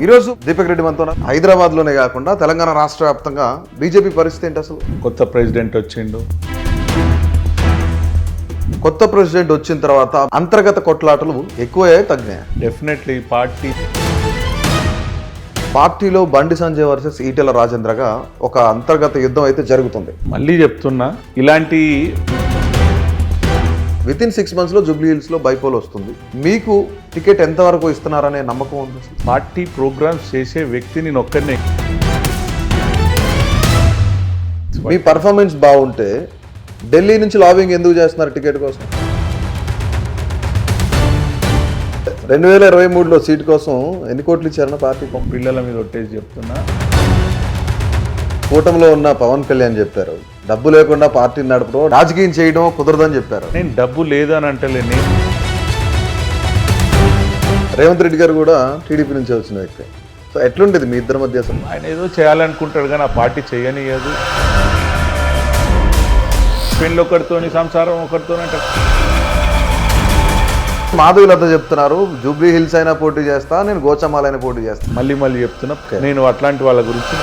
ఈరోజు దీపక్ రెడ్డి మనతో హైదరాబాద్లోనే కాకుండా తెలంగాణ రాష్ట్ర వ్యాప్తంగా బీజేపీ పరిస్థితి ఏంటి అసలు? కొత్త ప్రెసిడెంట్ వచ్చిండు. కొత్త ప్రెసిడెంట్ వచ్చిన తర్వాత అంతర్గత కొట్లాటలు ఎక్కువయ్యాయి తగ్గాయి? డెఫినెట్లీ పార్టీలో బండి సంజయ్ వర్సెస్ ఈటెల రాజేంద్రగా ఒక అంతర్గత యుద్ధం అయితే జరుగుతుంది. మళ్ళీ చెప్తున్నా, ఇలాంటి వితిన్ 6 months లో జూబ్లీ హిల్స్ లో బైపోల్ వస్తుంది. మీకు టికెట్ ఎంతవరకు ఇస్తున్నారనే నమ్మకం ఉంది? పార్టీ ప్రోగ్రామ్స్ చేసే వ్యక్తిని ఒక్కనే. మీ పర్ఫార్మెన్స్ బాగుంటే ఢిల్లీ నుంచి లాబింగ్ ఎందుకు చేస్తున్నారు టికెట్ కోసం? 2023లో సీట్ కోసం ఎన్ని కోట్లు ఇచ్చారన్న పార్టీ? పిల్లల మీద ఒట్టేసి చెప్తున్నా. కూటమిలో ఉన్న పవన్ కళ్యాణ్ చెప్పారు, డబ్బు లేకుండా పార్టీని నడపడం, రాజకీయం చేయడం కుదరదని చెప్పారు. నేను డబ్బు లేదు అని అంటలేని. రేవంత్ రెడ్డి గారు కూడా టీడీపీ నుంచి వచ్చిన వ్యక్తి. సో ఎట్లుండేది మీ ఇద్దరి మధ్య అసలు? ఆయన ఏదో చేయాలనుకుంటాడు కానీ ఆ పార్టీ చేయనియదు. పెళ్ళి ఒకరితోని, సంసారం ఒకరితోనే. మాధవిలత చెప్తున్నారు, జూబ్లీ హిల్స్ అయినా పోటీ చేస్తా, నేను గోచమాల్ అయినా పోటీ చేస్తా. మళ్ళీ చెప్తున్నా, నేను అట్లాంటి వాళ్ళ గురించి.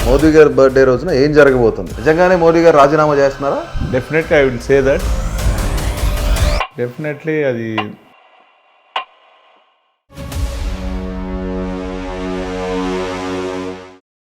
మోదీ గారి బర్త్డే రోజున ఏం జరగబోతుంది? నిజంగానే మోదీ గారు రాజీనామా చేస్తున్నారా? Definitely I will say that. Definitely అది